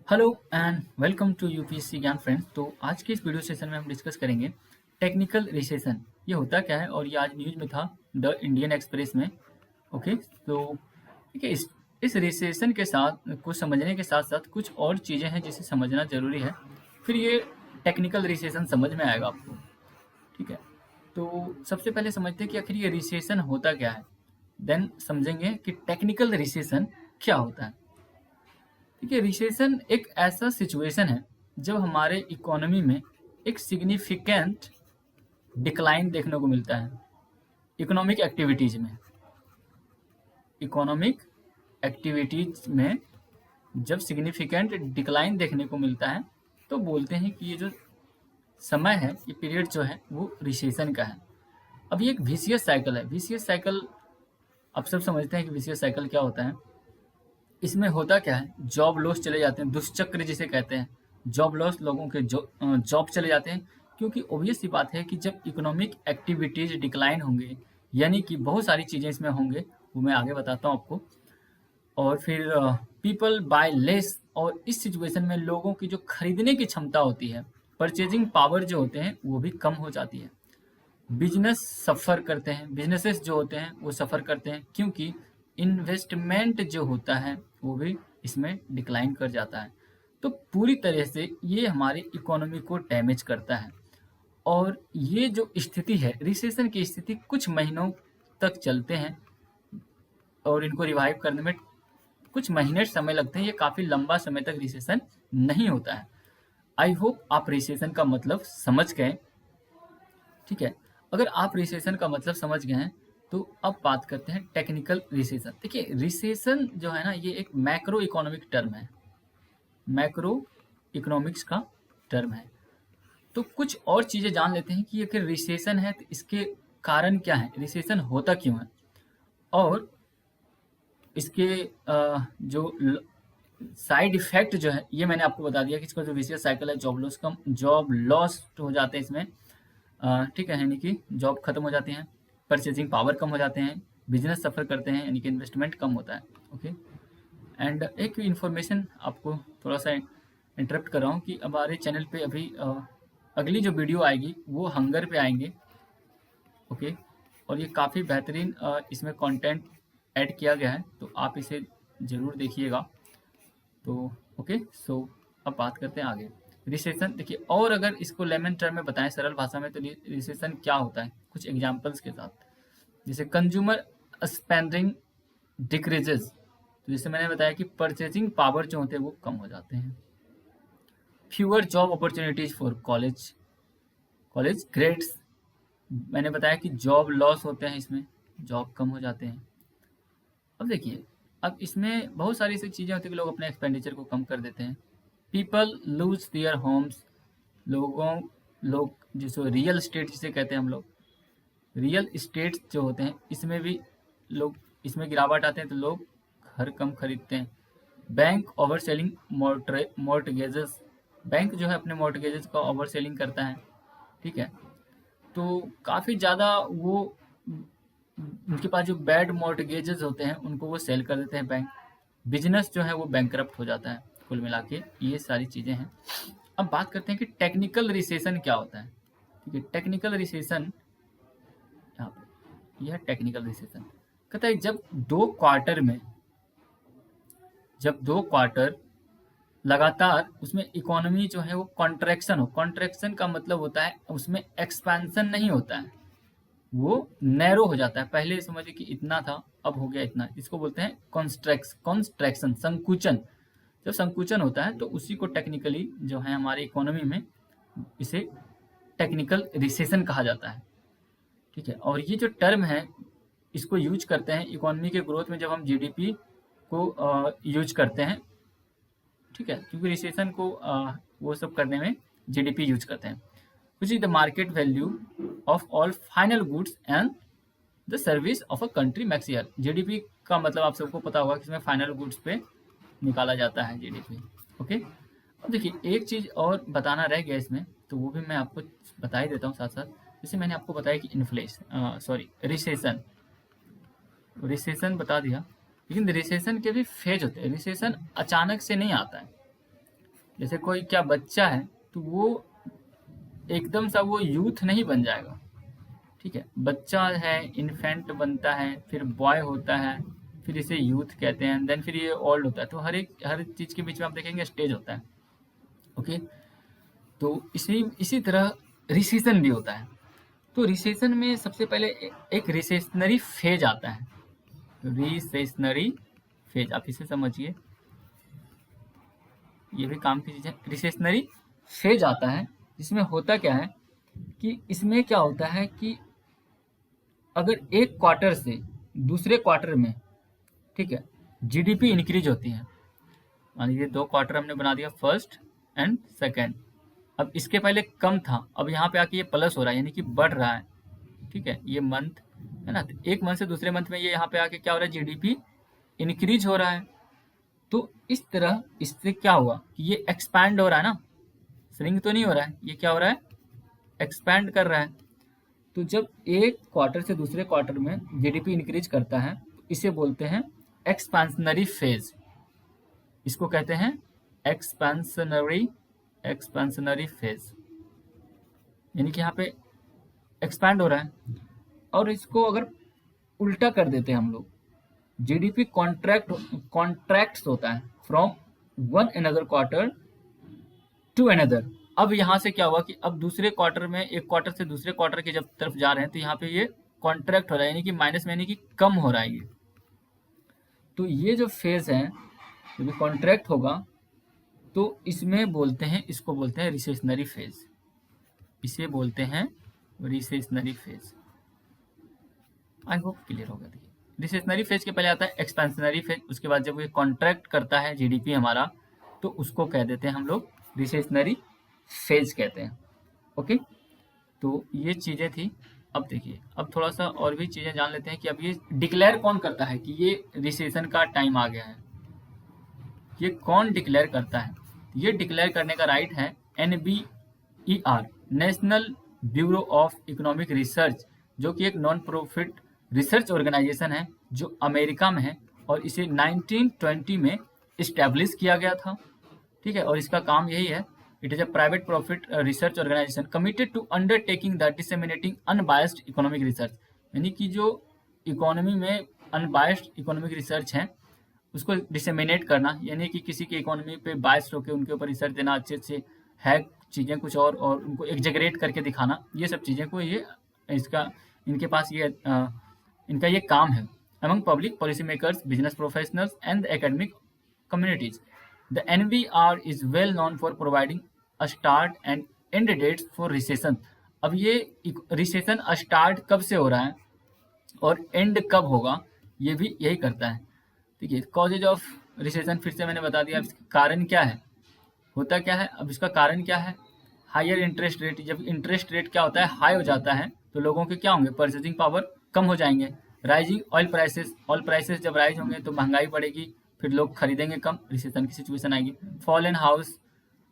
Hello and welcome to UPSC Gyan friends. तो आज के इस वीडियो सेशन में हम डिस्कस करेंगे टेक्निकल रिसेशन। ये होता क्या है और ये आज न्यूज़ में था द इंडियन एक्सप्रेस में। ओके, तो ठीक है, इस रिसेशन के साथ को समझने के साथ साथ कुछ और चीज़ें हैं जिसे समझना ज़रूरी है, फिर ये टेक्निकल रिसेशन समझ में आएगा आपको। ठीक है, तो सबसे पहले समझते हैं कि आखिर ये रिसेशन होता क्या है, देन समझेंगे कि टेक्निकल रिसेशन क्या होता है। देखिए, रिसेशन एक ऐसा सिचुएशन है जब हमारे इकोनॉमी में एक सिग्निफिकेंट डिक्लाइन देखने को मिलता है। इकोनॉमिक एक्टिविटीज में इकोनॉमिक एक्टिविटीज में जब सिग्निफिकेंट डिक्लाइन देखने को मिलता है तो बोलते हैं कि ये जो समय है, ये पीरियड जो है वो रिसेशन का है। अब ये एक विशियस साइकिल है। विशियस साइकिल आप सब समझते हैं कि विशियस साइकिल क्या होता है। इसमें होता क्या है, जॉब लॉस चले जाते हैं, दुष्चक्र जिसे कहते हैं। जॉब लॉस, लोगों के जॉब चले जाते हैं, क्योंकि ऑब्वियस सी बात है कि जब इकोनॉमिक एक्टिविटीज डिक्लाइन होंगे, यानी कि बहुत सारी चीज़ें इसमें होंगे, वो मैं आगे बताता हूँ आपको। और फिर पीपल बाय लेस, और इस सिचुएशन में लोगों की जो खरीदने की क्षमता होती है, परचेजिंग पावर जो होते हैं, वो भी कम हो जाती है। बिजनेस सफ़र करते हैं, बिजनेसेस जो होते हैं वो सफ़र करते हैं, क्योंकि इन्वेस्टमेंट जो होता है वो भी इसमें डिक्लाइन कर जाता है। तो पूरी तरह से ये हमारी इकोनॉमी को डैमेज करता है। और ये जो स्थिति है, रिसेशन की स्थिति कुछ महीनों तक चलते हैं और इनको रिवाइव करने में कुछ महीने समय लगते हैं। ये काफ़ी लंबा समय तक रिसेशन नहीं होता है। आई होप आप रिसेशन का मतलब समझ गए। ठीक है, अगर आप रिसेशन का मतलब समझ गए हैं तो अब बात करते हैं टेक्निकल रिसेशन। देखिए, रिसेशन जो है ना, ये एक मैक्रो इकोनॉमिक टर्म है, मैक्रो इकोनॉमिक्स का टर्म है। तो कुछ और चीज़ें जान लेते हैं कि अगर रिसेशन है तो इसके कारण क्या है, रिसेशन होता क्यों है, और इसके जो साइड इफेक्ट जो है, ये मैंने आपको बता दिया कि इसका जो विशियस साइकिल है, जॉब लॉस हो जाते हैं इसमें। ठीक है, यानी कि जॉब खत्म हो जाती हैं, परचेजिंग पावर कम हो जाते हैं, बिजनेस सफ़र करते हैं, यानी कि इन्वेस्टमेंट कम होता है। ओके, एंड एक इन्फॉर्मेशन आपको थोड़ा सा इंटरप्ट कर रहा हूँ कि हमारे चैनल पे अभी अगली जो वीडियो आएगी वो हंगर पे आएंगे। ओके, और ये काफ़ी बेहतरीन इसमें कंटेंट ऐड किया गया है, तो आप इसे ज़रूर देखिएगा। तो ओके, सो अब बात करते हैं आगे। रिसेशन, देखिए, और अगर इसको लेमन टर्म में बताएं सरल भाषा में, तो रिसेशन क्या होता है कुछ एग्जांपल्स के साथ। जैसे कंज्यूमर स्पेंडिंग डिक्रीजेस, तो जैसे मैंने बताया कि परचेजिंग पावर जो होते हैं वो कम हो जाते हैं। Fewer job opportunities for college grades, मैंने बताया कि जॉब लॉस होते हैं, इसमें जॉब कम हो जाते हैं। अब देखिए, अब इसमें बहुत सारी ऐसी चीज़ें होती हैं कि लोग अपने एक्सपेंडिचर को कम कर देते हैं। पीपल लूज देयर होम्स, लोग जिसको रियल इस्टेट जिसे कहते हैं हम लोग, रियल इस्टेट जो होते हैं इसमें भी लोग, इसमें गिरावट आते हैं, तो लोग घर कम खरीदते हैं। बैंक ओवर सेलिंग मॉर्टगेजेस, बैंक जो है अपने मॉर्टगेजेस का ओवर सेलिंग करता है। ठीक है, तो काफ़ी ज़्यादा वो, उनके पास जो बैड मॉर्टगेजेस होते हैं उनको वो सेल कर देते हैं बैंक। बिजनेस जो है वो बैंकरप्ट हो जाता है। कुल मिला के ये सारी चीज़ें हैं। अब बात करते हैं कि टेक्निकल रिसेशन क्या होता है। ठीक है, टेक्निकल रिसेशन यहाँ पे, यह टेक्निकल रिसेशन कहता है जब दो क्वार्टर लगातार उसमें इकोनॉमी जो है वो कॉन्ट्रैक्शन हो। कॉन्ट्रैक्शन का मतलब होता है उसमें एक्सपेंशन नहीं होता है, वो नैरो हो जाता है। पहले समझिए कि इतना था, अब हो गया इतना, इसको बोलते हैं कॉन्ट्रैक्शन, संकुचन। जब संकुचन होता है तो उसी को टेक्निकली जो है हमारी इकोनॉमी में, इसे टेक्निकल रिसेशन कहा जाता है। ठीक है, और ये जो टर्म है इसको यूज करते हैं इकोनॉमी के ग्रोथ में, जब हम जीडीपी को यूज करते हैं। ठीक है, क्योंकि रिसेशन को वो सब करने में जीडीपी यूज करते हैं। Which is the market value of all final goods and the service of a country max year. GDP का मतलब आप सबको पता होगा कि इसमें फाइनल गुड्स पे निकाला जाता है जीडीपी। ओके, अब देखिए, एक चीज़ और बताना रह गया इसमें, तो वो भी मैं आपको बता ही देता हूँ साथ साथ। जैसे मैंने आपको बताया कि रिसेशन, रिसेशन बता दिया, लेकिन रिसेशन के भी फेज होते हैं। रिसेशन अचानक से नहीं आता है। जैसे कोई क्या बच्चा है तो वो एकदम सा वो यूथ नहीं बन जाएगा, ठीक है। बच्चा है, इन्फेंट बनता है, फिर बॉय होता है, फिर इसे यूथ कहते हैं, देन फिर ये ओल्ड होता है। तो हर चीज़ के बीच में आप देखेंगे स्टेज होता है, ओके। तो इसी इसी तरह रिसेशन भी होता है। तो रिसेशन में सबसे पहले एक रिसेशनरी फेज आता है। रिसेशनरी फेज आप इसे समझिए, ये भी काम की चीज़ है। रिसेशनरी फेज आता है, जिसमें होता क्या है कि इसमें क्या होता है कि अगर एक क्वार्टर से दूसरे क्वार्टर में, ठीक है, जीडीपी इंक्रीज होती है। मान लीजिए 2 क्वार्टर हमने बना दिया, फर्स्ट एंड सेकेंड। अब इसके पहले कम था, अब यहाँ पे आके ये प्लस हो रहा है, यानी कि बढ़ रहा है, ठीक है। ये मंथ है ना, तो एक मंथ से दूसरे मंथ में ये यहाँ पे आके क्या हो रहा है, जीडीपी इंक्रीज हो रहा है। तो इस तरह इससे क्या हुआ कि ये एक्सपैंड हो रहा है ना, श्रिंक तो नहीं हो रहा है, ये क्या हो रहा है, एक्सपैंड कर रहा है। तो जब एक क्वार्टर से दूसरे क्वार्टर में जीडीपी इंक्रीज करता है तो इसे बोलते हैं एक्सपेंशनरी फेज। इसको कहते हैं एक्सपेंशनरी एक्सपेंशनरी फेज, यानी कि यहाँ पे एक्सपैंड हो रहा है। और इसको अगर उल्टा कर देते हैं हम लोग, जीडीपी कॉन्ट्रैक्ट्स होता है from one another quarter to another. अब यहाँ से क्या हुआ कि अब दूसरे क्वार्टर में, एक क्वार्टर से दूसरे क्वार्टर की जब तरफ जा रहे हैं तो यहाँ पे ये कॉन्ट्रैक्ट हो रहा है, यानी कि माइनस में, यानी कि कम हो रहा है ये। तो ये जो फेज है, जब ये कॉन्ट्रैक्ट होगा तो इसमें बोलते हैं, इसको बोलते हैं रिसेशनरी फेज। इसे बोलते हैं recessionary phase. I hope clear होगा। देखिए, रिसेशनरी फेज के पहले आता है एक्सपेंशनरी फेज, उसके बाद जब ये कॉन्ट्रैक्ट करता है जीडीपी हमारा तो उसको कह देते हैं हम लोग रिसेशनरी फेज कहते हैं, ओके। तो ये चीज़ें थी। अब देखिए, अब थोड़ा सा और भी चीज़ें जान लेते हैं कि अब ये डिक्लेयर कौन करता है कि ये रिसेशन का टाइम आ गया है। ये कौन डिक्लेयर करता है? ये डिक्लेयर करने का राइट है NBER, national bureau of economic research, जो कि एक नॉन प्रॉफिट रिसर्च ऑर्गेनाइजेशन है जो अमेरिका में है, और इसे 1920 में इस्टेब्लिश किया गया था, ठीक है। और इसका काम यही है, it is a private profit research organization committed to undertaking the disseminating unbiased economic research, यानी कि जो इकोनॉमी में अनबायस्ड इकोनॉमिक रिसर्च है उसको डिसेमिनेट करना, यानी कि किसी की इकोनॉमी पे बायस्ड होकर उनके ऊपर रिसर्च देना, अच्छे अच्छे है चीज़ें कुछ और उनको एग्जेगरेट करके दिखाना, ये सब चीज़ें को ये इसका इनके पास ये इनका ये काम है। Among public policy makers, business professionals and academic communities. The NBR is well known for providing a start and end dates for recession. अब ये रिसेशन स्टार्ट कब से हो रहा है और एंड कब होगा, ये भी यही करता है। ठीक है, कॉजेज ऑफ रिसेशन फिर से मैंने बता दिया। इसका कारण क्या है, होता क्या है, अब इसका कारण क्या है, हायर इंटरेस्ट रेट। जब इंटरेस्ट रेट क्या होता है, हाई हो जाता है तो लोगों के क्या होंगे, परचेजिंग पावर कम हो जाएंगे। Rising oil prices, oil prices जब राइज होंगे तो महंगाई बढ़ेगी, फिर लोग खरीदेंगे कम, रिसेशन की सिचुएशन आएगी। फॉल इन हाउस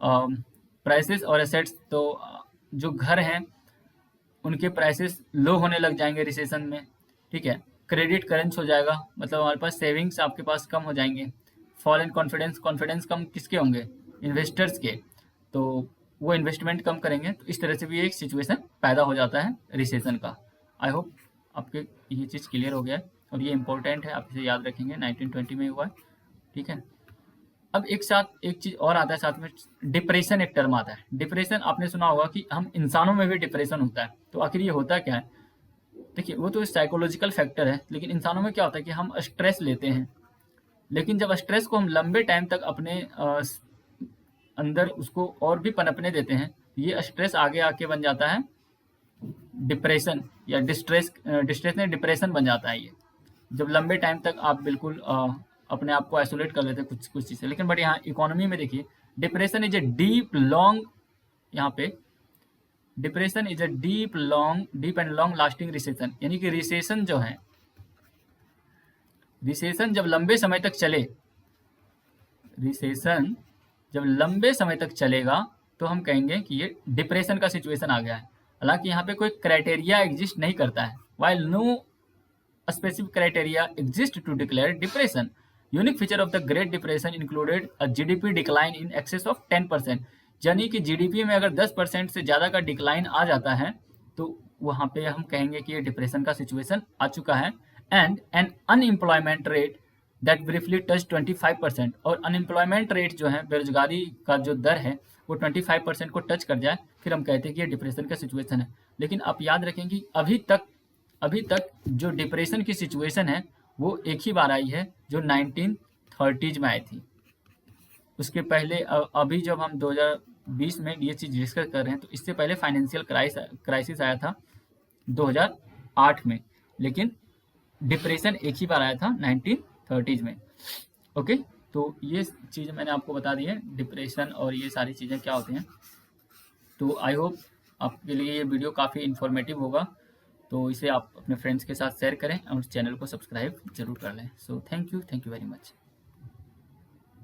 प्राइसेस और एसेट्स, तो जो घर हैं उनके प्राइसेस लो होने लग जाएंगे रिसेशन में, ठीक है। क्रेडिट करेंस हो जाएगा, मतलब हमारे पास सेविंग्स आपके पास कम हो जाएंगे। फॉल इन कॉन्फिडेंस, कॉन्फिडेंस कम किसके होंगे, इन्वेस्टर्स के, तो वो इन्वेस्टमेंट कम करेंगे। तो इस तरह से भी एक सिचुएशन पैदा हो जाता है रिसेशन का। आई होप आपके ये चीज़ क्लियर हो गया है और ये इंपॉर्टेंट है, आप इसे याद रखेंगे, 1920 में हुआ है, ठीक है। अब एक चीज़ और आता है साथ में, डिप्रेशन एक टर्म आता है। डिप्रेशन आपने सुना होगा कि हम इंसानों में भी डिप्रेशन होता है, तो आखिर ये होता क्या है? देखिए, वो तो साइकोलॉजिकल फैक्टर है, लेकिन इंसानों में क्या होता है कि हम स्ट्रेस लेते हैं, लेकिन जब स्ट्रेस को हम लंबे टाइम तक अपने अंदर उसको और भी पनपने देते हैं, ये स्ट्रेस आगे आके बन जाता है डिप्रेशन या डिस्ट्रेस ने डिप्रेशन बन जाता है ये, जब लंबे टाइम तक आप बिल्कुल अपने आप को आइसोलेट कर लेते हैं कुछ चीज़ से। लेकिन बट यहाँ इकोनॉमी में देखिए, depression is a deep long, यहाँ पे depression is a deep and long lasting recession, यानी कि रिसेशन जो है, रिसेशन जब लंबे समय तक चले, रिसेशन जब लंबे समय तक चलेगा तो हम कहेंगे कि ये डिप्रेशन का सिचुएशन आ गया है। हालांकि यहाँ पे कोई क्राइटेरिया एग्जिस्ट नहीं करता है, while no specific criteria exist to declare depression, unique feature of the great depression included a GDP decline in excess of 10%, यानी कि जीडीपी में अगर 10% से ज़्यादा का डिक्लाइन आ जाता है तो वहाँ पे हम कहेंगे कि ये डिप्रेशन का सिचुएशन आ चुका है। And an unemployment rate that briefly touch 25%, और अनएम्प्लॉयमेंट रेट जो है, बेरोजगारी का जो दर है वो 25% को टच कर जाए, फिर हम कहते हैं कि ये डिप्रेशन का सिचुएशन है। लेकिन आप याद रखें कि अभी तक जो डिप्रेशन की सिचुएशन है वो एक ही बार आई है, जो 1930s में आई थी। उसके पहले अभी जब हम 2020 में ये चीज़ डिस्कस कर रहे हैं तो इससे पहले फाइनेंशियल क्राइसिस आया था 2008 में, लेकिन डिप्रेशन एक ही बार आया था 1930s में। ओके, तो ये चीज़ मैंने आपको बता दी है, डिप्रेशन और ये सारी चीज़ें क्या होती हैं। तो आई होप आपके लिए ये वीडियो काफ़ी इन्फॉर्मेटिव होगा, तो इसे आप अपने फ्रेंड्स के साथ शेयर करें और चैनल को सब्सक्राइब जरूर कर लें। So thank you very much.